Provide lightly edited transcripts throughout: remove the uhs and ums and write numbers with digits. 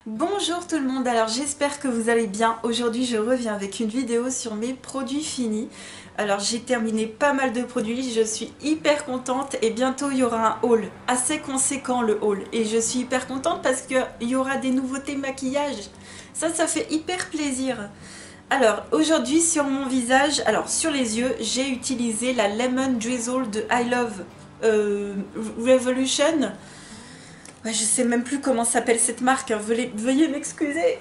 Bonjour tout le monde, alors j'espère que vous allez bien. Aujourd'hui je reviens avec une vidéo sur mes produits finis. Alors j'ai terminé pas mal de produits, je suis hyper contente et bientôt il y aura un haul assez conséquent, le haul. Et je suis hyper contente parce qu'il y aura des nouveautés maquillage. Ça fait hyper plaisir. Alors aujourd'hui sur mon visage, alors sur les yeux, j'ai utilisé la Lemon Drizzle de I Love Revolution. Ouais, je sais même plus comment s'appelle cette marque, hein. Veuillez m'excuser.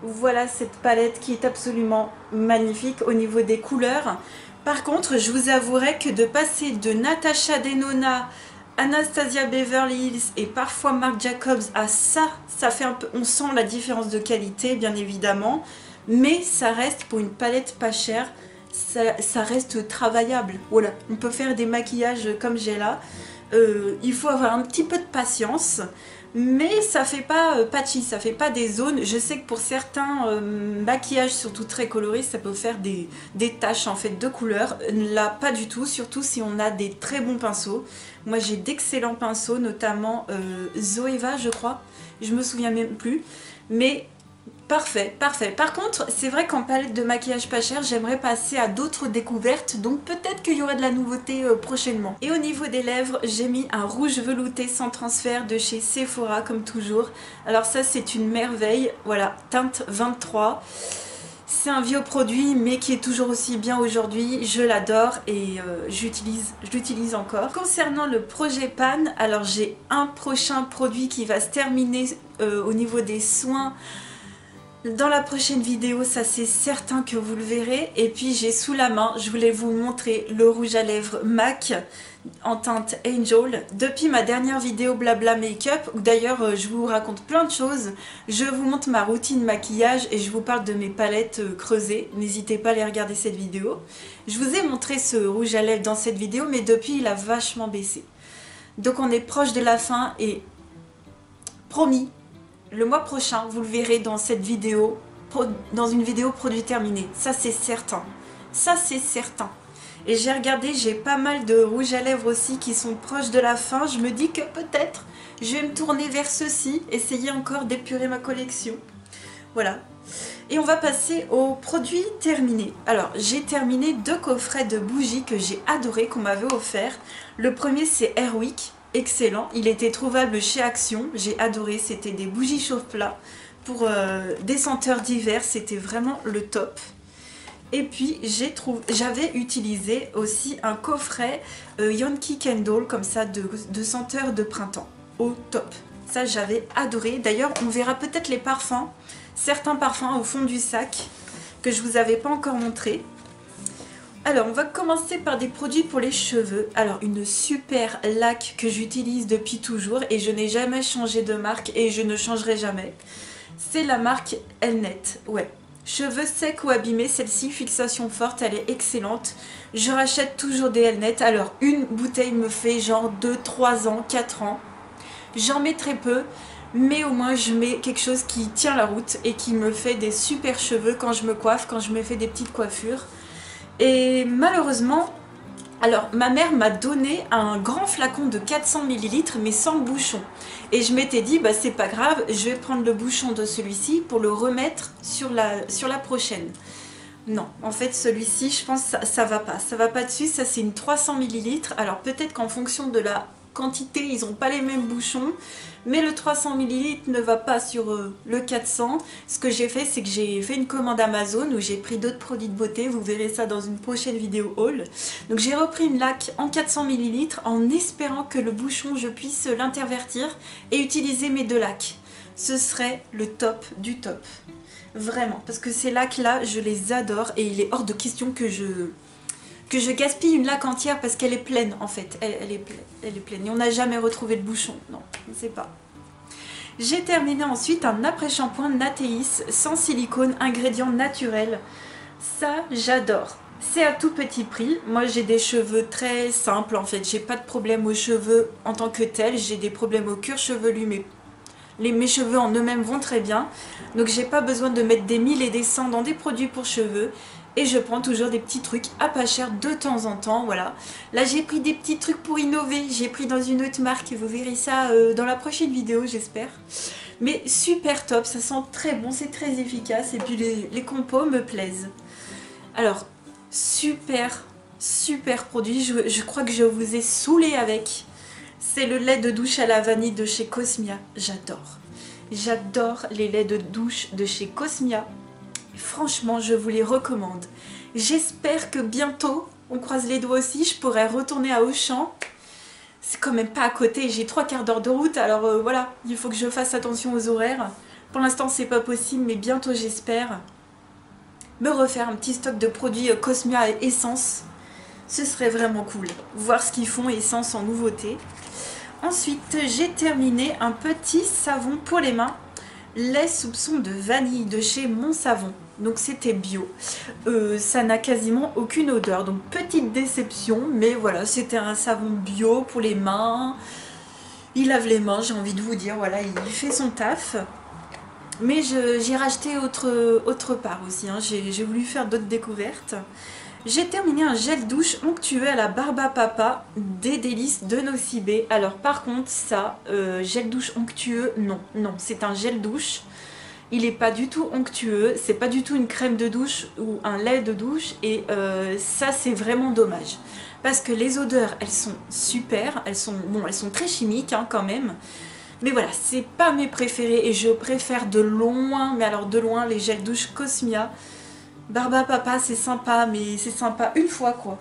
Voilà cette palette qui est absolument magnifique au niveau des couleurs. Par contre, je vous avouerai que de passer de Natasha Denona, Anastasia Beverly Hills et parfois Marc Jacobs à ça fait un peu, on sent la différence de qualité bien évidemment, mais ça reste pour une palette pas chère, ça reste travaillable. Voilà, on peut faire des maquillages comme j'ai là. Il faut avoir un petit peu de patience, mais ça fait pas patchy, ça fait pas des zones. Je sais que pour certains maquillages, surtout très colorés, ça peut faire des taches en fait de couleur. Là, pas du tout, surtout si on a des très bons pinceaux. Moi, j'ai d'excellents pinceaux, notamment Zoeva, je crois. Je me souviens même plus, mais parfait, parfait. Par contre, c'est vrai qu'en palette de maquillage pas cher, j'aimerais passer à d'autres découvertes, donc peut-être qu'il y aura de la nouveauté prochainement. Et au niveau des lèvres, j'ai mis un rouge velouté sans transfert de chez Sephora, comme toujours. Alors ça, c'est une merveille, voilà, teinte 23. C'est un vieux produit, mais qui est toujours aussi bien aujourd'hui. Je l'adore et je l'utilise encore. Concernant le projet Pan, alors j'ai un prochain produit qui va se terminer au niveau des soins dans la prochaine vidéo, ça c'est certain que vous le verrez. Et puis j'ai sous la main, je voulais vous montrer le rouge à lèvres MAC en teinte Angel. Depuis ma dernière vidéo Blabla Make-up, où d'ailleurs je vous raconte plein de choses, je vous montre ma routine maquillage et je vous parle de mes palettes creusées. N'hésitez pas à aller regarder cette vidéo. Je vous ai montré ce rouge à lèvres dans cette vidéo, mais depuis il a vachement baissé. Donc on est proche de la fin et promis, le mois prochain, vous le verrez dans cette vidéo, dans une vidéo produit terminé. Ça, c'est certain. Ça, c'est certain. Et j'ai regardé, j'ai pas mal de rouges à lèvres aussi qui sont proches de la fin. Je me dis que peut-être je vais me tourner vers ceux-ci, essayer encore d'épurer ma collection. Voilà. Et on va passer aux produits terminés. Alors, j'ai terminé 2 coffrets de bougies que j'ai adoré, qu'on m'avait offert. Le premier, c'est Airwick. Excellent, il était trouvable chez Action, j'ai adoré, c'était des bougies chauffe-plat pour des senteurs d'hiver, c'était vraiment le top. Et puis j'avais utilisé aussi un coffret Yankee Candle comme ça de senteurs de printemps, au top. Ça j'avais adoré, d'ailleurs on verra peut-être les parfums, certains parfums au fond du sac que je vous avais pas encore montré. Alors, on va commencer par des produits pour les cheveux. Alors, une super laque que j'utilise depuis toujours et je n'ai jamais changé de marque et je ne changerai jamais. C'est la marque Elnet. Ouais. Cheveux secs ou abîmés, celle-ci, fixation forte, elle est excellente. Je rachète toujours des Elnet. Alors, une bouteille me fait genre 2, 3 ans, 4 ans. J'en mets très peu, mais au moins je mets quelque chose qui tient la route et qui me fait des super cheveux quand je me coiffe, quand je me fais des petites coiffures. Et malheureusement, alors ma mère m'a donné un grand flacon de 400 ml mais sans bouchon. Et je m'étais dit, bah c'est pas grave, je vais prendre le bouchon de celui-ci pour le remettre sur la prochaine. Non, en fait celui-ci, je pense ça va pas. Ça va pas dessus, ça c'est une 300 ml. Alors peut-être qu'en fonction de la quantité, ils n'ont pas les mêmes bouchons. Mais le 300 ml ne va pas sur le 400. Ce que j'ai fait, c'est que j'ai fait une commande Amazon où j'ai pris d'autres produits de beauté. Vous verrez ça dans une prochaine vidéo haul. Donc j'ai repris une laque en 400 ml en espérant que le bouchon, je puisse l'intervertir et utiliser mes 2 laques. Ce serait le top du top. Vraiment. Parce que ces laques-là, je les adore et il est hors de question que je gaspille une laque entière parce qu'elle est pleine en fait, elle est pleine et on n'a jamais retrouvé le bouchon, non, je ne sais pas. J'ai terminé ensuite un après-shampoing Natéis sans silicone, ingrédient naturel. Ça j'adore, c'est à tout petit prix. Moi j'ai des cheveux très simples en fait, j'ai pas de problème aux cheveux en tant que tel, j'ai des problèmes au cuir chevelu mais mes cheveux en eux-mêmes vont très bien. Donc j'ai pas besoin de mettre des 1000 et des 100 dans des produits pour cheveux. Et je prends toujours des petits trucs à pas cher de temps en temps, voilà. Là j'ai pris des petits trucs pour innover, j'ai pris dans une autre marque, vous verrez ça dans la prochaine vidéo j'espère. Mais super top, ça sent très bon, c'est très efficace et puis les compos me plaisent. Alors, super produit, je crois que je vous ai saoulé avec. C'est le lait de douche à la vanille de chez Cosmia, j'adore. J'adore les laits de douche de chez Cosmia. Franchement, je vous les recommande. J'espère que bientôt, on croise les doigts aussi, je pourrai retourner à Auchan. C'est quand même pas à côté, j'ai 3/4 d'heure de route, alors voilà, il faut que je fasse attention aux horaires. Pour l'instant, c'est pas possible, mais bientôt, j'espère me refaire un petit stock de produits Cosmia et Essence. Ce serait vraiment cool. Voir ce qu'ils font, Essence en nouveauté. Ensuite, j'ai terminé un petit savon pour les mains. Lait soupçon de vanille de chez Mon Savon. Donc c'était bio. Ça n'a quasiment aucune odeur. Donc petite déception. Mais voilà, c'était un savon bio pour les mains. Il lave les mains, j'ai envie de vous dire. Voilà, il fait son taf. Mais j'ai racheté autre part aussi. Hein. J'ai voulu faire d'autres découvertes. J'ai terminé un gel douche onctueux à la barbe à papa des délices de Nocibé. Alors par contre ça, gel douche onctueux, non, c'est un gel douche. Il n'est pas du tout onctueux, c'est pas du tout une crème de douche ou un lait de douche et ça c'est vraiment dommage. Parce que les odeurs elles sont super, elles sont très chimiques hein, quand même. Mais voilà, c'est pas mes préférés et je préfère de loin, mais alors de loin les gels douche Cosmia. Barbe à papa c'est sympa mais c'est sympa une fois quoi.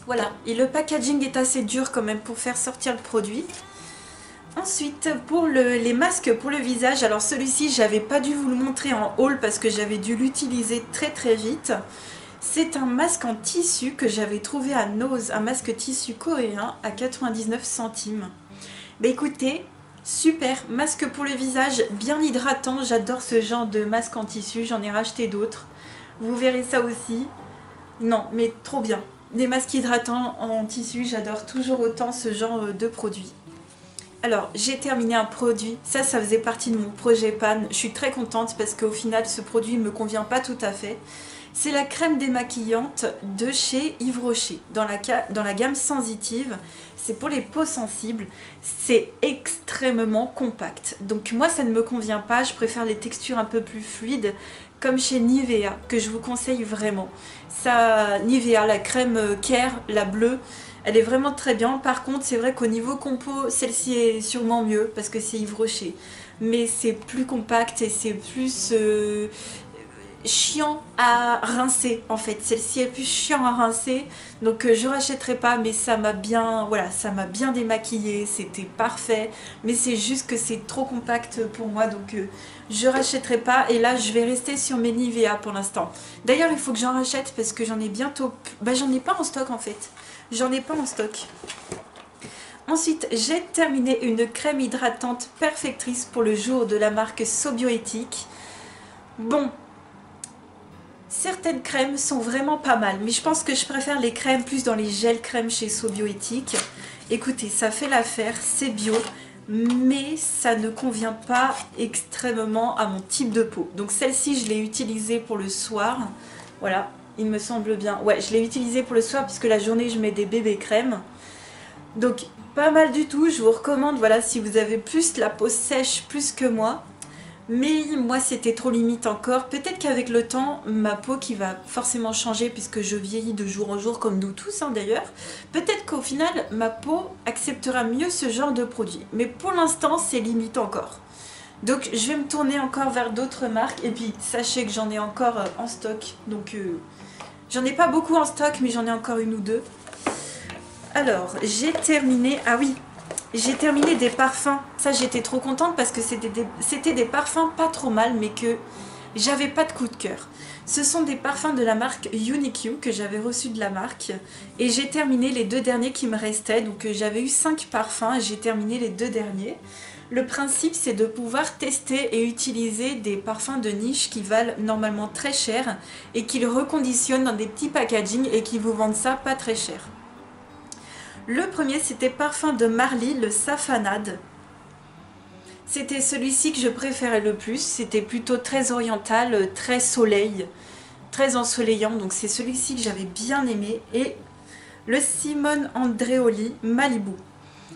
Voilà, et le packaging est assez dur quand même pour faire sortir le produit. Ensuite pour les masques pour le visage, alors celui-ci j'avais pas dû vous le montrer en haul parce que j'avais dû l'utiliser très vite. C'est un masque en tissu que j'avais trouvé à Nose, un masque tissu coréen à 99 centimes. Bah écoutez, super, masque pour le visage, bien hydratant, j'adore ce genre de masque en tissu, j'en ai racheté d'autres. Vous verrez ça aussi. Non, mais trop bien. Des masques hydratants en tissu, j'adore toujours autant ce genre de produit. Alors, j'ai terminé un produit. Ça faisait partie de mon projet Pan. Je suis très contente parce qu'au final, ce produit ne me convient pas tout à fait. C'est la crème démaquillante de chez Yves Rocher, dans la gamme sensitive. C'est pour les peaux sensibles. C'est extrêmement compact. Donc moi, ça ne me convient pas. Je préfère les textures un peu plus fluides, comme chez Nivea, que je vous conseille vraiment. Ça, Nivea, la crème Care, la bleue, elle est vraiment très bien. Par contre, c'est vrai qu'au niveau compo, celle-ci est sûrement mieux, parce que c'est Yves Rocher. Mais c'est plus compact et c'est plus chiant à rincer en fait. Celle-ci est plus chiant à rincer, donc je rachèterai pas, mais ça m'a bien, voilà, ça m'a bien démaquillé, c'était parfait, mais c'est juste que c'est trop compact pour moi, donc je rachèterai pas. Et là je vais rester sur mes Nivea pour l'instant. D'ailleurs il faut que j'en rachète parce que j'en ai bientôt, bah j'en ai pas en stock en fait, j'en ai pas en stock. Ensuite, j'ai terminé une crème hydratante perfectrice pour le jour de la marque Sobioéthique. Bon, certaines crèmes sont vraiment pas mal, mais je pense que je préfère les crèmes plus dans les gels crèmes chez Sobioéthique. Écoutez, ça fait l'affaire, c'est bio, mais ça ne convient pas extrêmement à mon type de peau. Donc celle-ci, je l'ai utilisée pour le soir. Voilà, il me semble bien. Ouais, je l'ai utilisée pour le soir puisque la journée, je mets des bébés crèmes. Donc pas mal du tout, je vous recommande, voilà, si vous avez plus la peau sèche plus que moi. Mais moi c'était trop limite encore. Peut-être qu'avec le temps, ma peau qui va forcément changer puisque je vieillis de jour en jour comme nous tous hein, d'ailleurs. Peut-être qu'au final, ma peau acceptera mieux ce genre de produit. Mais pour l'instant, c'est limite encore. Donc je vais me tourner encore vers d'autres marques. Et puis sachez que j'en ai encore en stock. Donc j'en ai pas beaucoup en stock, mais j'en ai encore une ou deux. Alors, j'ai terminé... Ah oui, j'ai terminé des parfums. Ça, j'étais trop contente parce que c'était des parfums pas trop mal, mais que j'avais pas de coup de cœur. Ce sont des parfums de la marque Uniq que j'avais reçus de la marque. Et j'ai terminé les 2 derniers qui me restaient. Donc, j'avais eu 5 parfums et j'ai terminé les 2 derniers. Le principe, c'est de pouvoir tester et utiliser des parfums de niche qui valent normalement très cher et qu'ils reconditionnent dans des petits packaging et qui vous vendent ça pas très cher. Le premier, c'était parfum de Marly, le Safanade. C'était celui-ci que je préférais le plus. C'était plutôt très oriental, très soleil. très ensoleillant, donc c'est celui-ci que j'avais bien aimé, et le Simone Andreoli Malibu.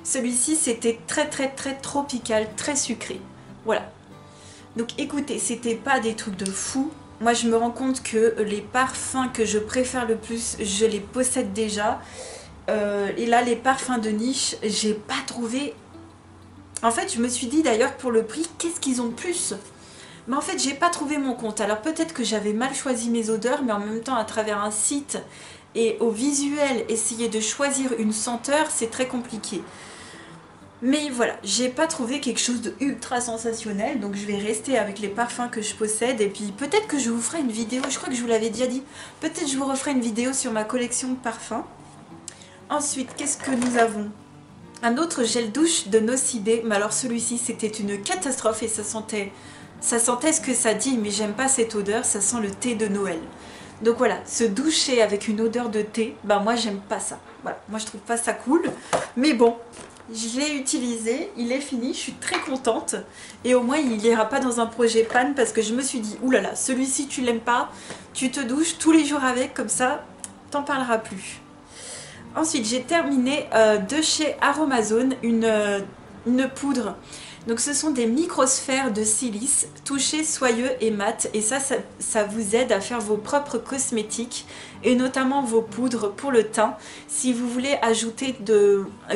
Celui-ci c'était très tropical, très sucré. Voilà. Donc écoutez, c'était pas des trucs de fou. Moi je me rends compte que les parfums que je préfère le plus, je les possède déjà. Et là les parfums de niche, j'ai pas trouvé. En fait je me suis dit d'ailleurs pour le prix, qu'est-ce qu'ils ont de plus? Mais en fait j'ai pas trouvé mon compte. Alors peut-être que j'avais mal choisi mes odeurs, mais en même temps à travers un site et au visuel, essayer de choisir une senteur, c'est très compliqué. Mais voilà, j'ai pas trouvé quelque chose de ultra sensationnel, donc je vais rester avec les parfums que je possède, et puis peut-être que je vous ferai une vidéo, je crois que je vous l'avais déjà dit, peut-être je vous referai une vidéo sur ma collection de parfums. Ensuite, qu'est-ce que nous avons? Un autre gel douche de Nocibé, mais alors celui-ci c'était une catastrophe et ça sentait ce que ça dit, mais j'aime pas cette odeur, ça sent le thé de Noël. Donc voilà, se doucher avec une odeur de thé, bah moi j'aime pas ça. Voilà, moi je trouve pas ça cool, mais bon. Je l'ai utilisé, il est fini, je suis très contente. Et au moins il n'ira pas dans un projet panne parce que je me suis dit, oulala, celui-ci tu l'aimes pas, tu te douches tous les jours avec, comme ça, t'en parleras plus. Ensuite j'ai terminé de chez Aromazone une poudre. Donc ce sont des microsphères de silice, touchés, soyeux et mat. Et ça vous aide à faire vos propres cosmétiques et notamment vos poudres pour le teint. Si vous voulez ajouter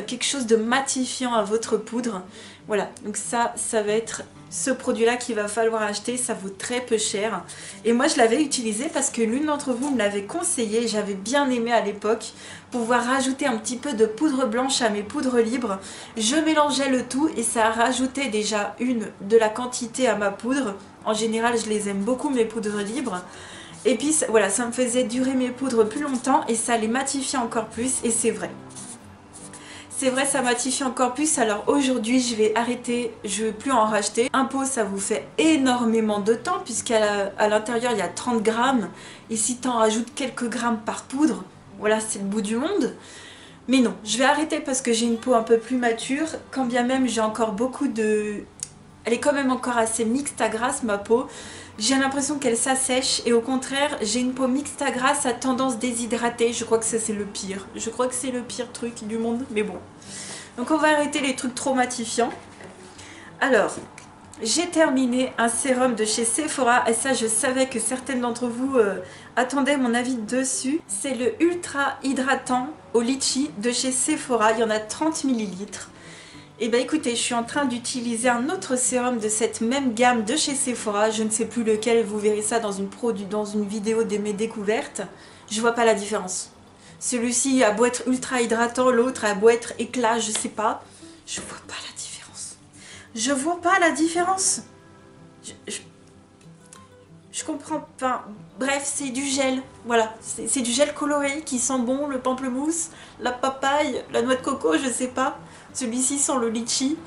quelque chose de matifiant à votre poudre, voilà. Donc ça va être ce produit-là qu'il va falloir acheter. Ça vaut très peu cher. Et moi je l'avais utilisé parce que l'une d'entre vous me l'avait conseillé. J'avais bien aimé à l'époque pouvoir rajouter un petit peu de poudre blanche à mes poudres libres. Je mélangeais le tout et ça a rajouté déjà de la quantité à ma poudre. En général je les aime beaucoup mes poudres libres. Et puis voilà, ça me faisait durer mes poudres plus longtemps et ça les matifiait encore plus, et c'est vrai. C'est vrai, ça matifie encore plus. Alors aujourd'hui je vais arrêter, je ne vais plus en racheter. Un pot ça vous fait énormément de temps puisqu'à l'intérieur il y a 30 grammes. Et si tu en rajoutes quelques grammes par poudre, voilà, c'est le bout du monde. Mais non, je vais arrêter parce que j'ai une peau un peu plus mature. Quand bien même j'ai encore beaucoup de... Elle est quand même encore assez mixte à grasse ma peau. J'ai l'impression qu'elle s'assèche et au contraire j'ai une peau mixte à grasse à tendance déshydratée. Je crois que ça c'est le pire. Je crois que c'est le pire truc du monde, mais bon. Donc on va arrêter les trucs trop matifiants. Alors, j'ai terminé un sérum de chez Sephora et ça je savais que certaines d'entre vous attendaient mon avis dessus. C'est le Ultra Hydratant au litchi de chez Sephora, il y en a 30 ml. Et bah écoutez, je suis en train d'utiliser un autre sérum de cette même gamme de chez Sephora, je ne sais plus lequel, vous verrez ça dans une vidéo de mes découvertes. Je vois pas la différence. Celui-ci a beau être ultra hydratant, l'autre a beau être éclat, je sais pas. Je vois pas la différence. Je vois pas la différence. Je comprends pas. Bref, c'est du gel. Voilà, c'est du gel coloré qui sent bon, le pamplemousse, la papaye, la noix de coco, je sais pas. Celui-ci sent le litchi.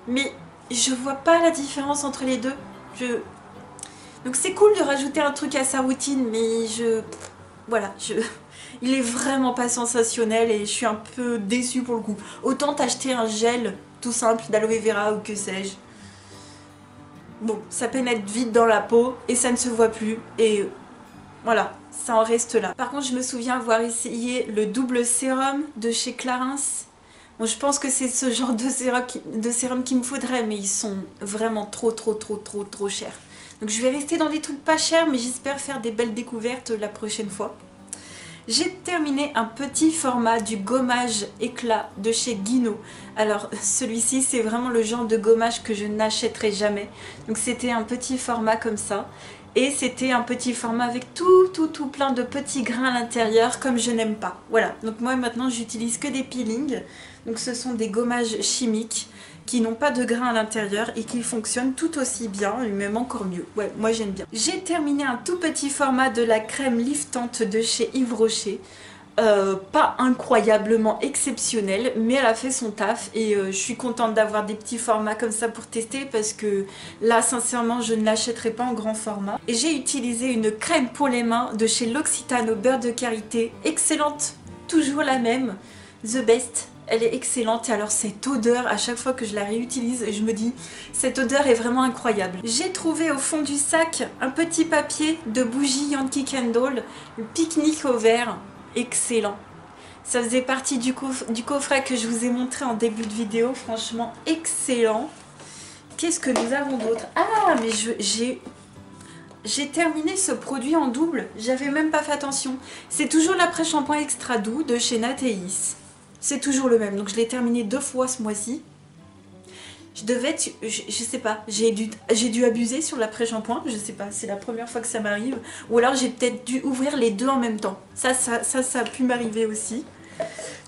Mais je vois pas la différence entre les deux. Donc c'est cool de rajouter un truc à sa routine, mais voilà, il est vraiment pas sensationnel et je suis un peu déçue pour le coup. Autant t'acheter un gel tout simple d'aloe vera ou que sais-je. Bon, ça pénètre vite dans la peau et ça ne se voit plus et voilà, ça en reste là. Par contre, je me souviens avoir essayé le double sérum de chez Clarins. Bon, je pense que c'est ce genre de sérum qu'il me faudrait, mais ils sont vraiment trop chers. Donc je vais rester dans des trucs pas chers, mais j'espère faire des belles découvertes la prochaine fois. J'ai terminé un petit format du gommage éclat de chez Guino. Alors celui-ci c'est vraiment le genre de gommage que je n'achèterai jamais. Donc c'était un petit format comme ça. Et c'était un petit format avec tout plein de petits grains à l'intérieur comme je n'aime pas. Voilà, donc moi maintenant j'utilise que des peelings. Donc ce sont des gommages chimiques qui n'ont pas de grains à l'intérieur et qui fonctionnent tout aussi bien, et même encore mieux. Ouais, moi j'aime bien. J'ai terminé un tout petit format de la crème liftante de chez Yves Rocher. Pas incroyablement exceptionnel, mais elle a fait son taf et je suis contente d'avoir des petits formats comme ça pour tester parce que là sincèrement je ne l'achèterai pas en grand format. Et j'ai utilisé une crème pour les mains de chez L'Occitane au beurre de karité, excellente, toujours la même, The Best. Elle est excellente et alors cette odeur, à chaque fois que je la réutilise, je me dis cette odeur est vraiment incroyable. J'ai trouvé au fond du sac un petit papier de bougie Yankee Candle, le pique-nique au vert, excellent. Ça faisait partie du coffret que je vous ai montré en début de vidéo, franchement excellent. Qu'est-ce que nous avons d'autre? Ah mais j'ai terminé ce produit en double, j'avais même pas fait attention. C'est toujours l'après-shampoing extra doux de chez Natéis. C'est toujours le même, donc je l'ai terminé 2 fois ce mois-ci. Je devais être, je sais pas, j'ai dû abuser sur l'après-shampoing, je sais pas, c'est la première fois que ça m'arrive. Ou alors j'ai peut-être dû ouvrir les deux en même temps. Ça a pu m'arriver aussi.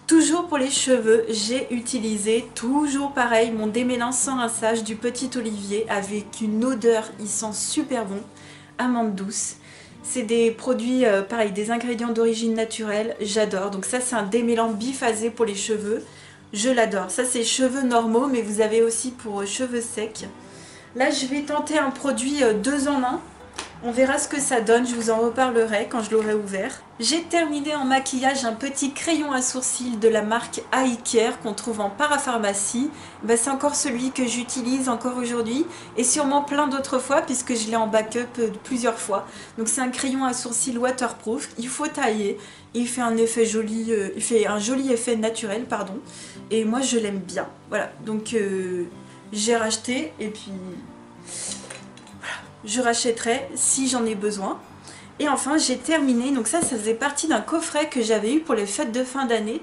Toujours pour les cheveux, j'ai utilisé, toujours pareil, mon démêlant sans rinçage du Petit Olivier avec une odeur, il sent super bon, amande douce. C'est des produits, pareil, des ingrédients d'origine naturelle, j'adore. Donc ça, c'est un démêlant biphasé pour les cheveux, je l'adore. Ça, c'est cheveux normaux, mais vous avez aussi pour cheveux secs. Là, je vais tenter un produit 2 en 1. On verra ce que ça donne, je vous en reparlerai quand je l'aurai ouvert. J'ai terminé en maquillage un petit crayon à sourcils de la marque Eye Care qu'on trouve en parapharmacie. Ben, c'est encore celui que j'utilise encore aujourd'hui et sûrement plein d'autres fois puisque je l'ai en backup plusieurs fois. Donc c'est un crayon à sourcils waterproof, il faut tailler, il fait un effet joli, il fait un joli effet naturel, pardon. Et moi je l'aime bien. Voilà, donc j'ai racheté et puis je rachèterai si j'en ai besoin. Et enfin j'ai terminé, donc ça faisait partie d'un coffret que j'avais eu pour les fêtes de fin d'année.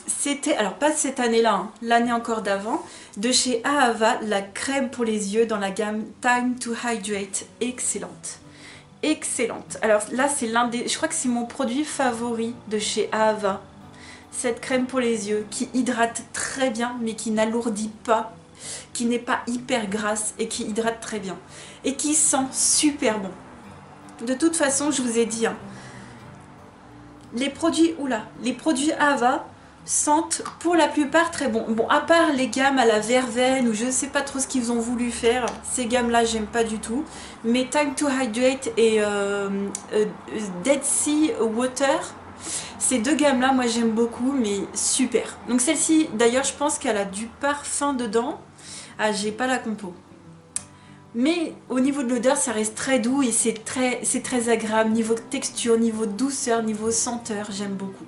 C'était, alors pas cette année-là, hein, l'année encore d'avant, de chez Ahava, la crème pour les yeux dans la gamme Time to Hydrate, excellente. Excellente. Alors là c'est l'un des, je crois que c'est mon produit favori de chez Ahava. Cette crème pour les yeux qui hydrate très bien mais qui n'alourdit pas, qui n'est pas hyper grasse et qui hydrate très bien et qui sent super bon. De toute façon, je vous ai dit, hein, les produits Ahava sentent pour la plupart très bon. Bon, à part les gammes à la verveine ou je ne sais pas trop ce qu'ils ont voulu faire, ces gammes-là, j'aime pas du tout. Mais Time to Hydrate et Dead Sea Water, ces deux gammes-là, moi j'aime beaucoup, mais super. Donc celle-ci, d'ailleurs, je pense qu'elle a du parfum dedans. Ah, j'ai pas la compo. Mais au niveau de l'odeur, ça reste très doux et c'est très agréable. Niveau texture, niveau douceur, niveau senteur, j'aime beaucoup.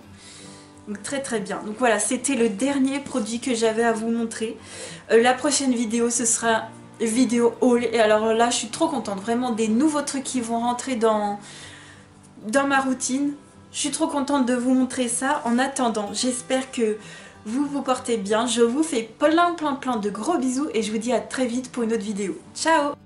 Donc très très bien. Donc voilà, c'était le dernier produit que j'avais à vous montrer. La prochaine vidéo, ce sera vidéo haul. Et alors là, je suis trop contente. Vraiment des nouveaux trucs qui vont rentrer dans ma routine. Je suis trop contente de vous montrer ça. En attendant, j'espère que vous vous portez bien. Je vous fais plein de gros bisous et je vous dis à très vite pour une autre vidéo. Ciao!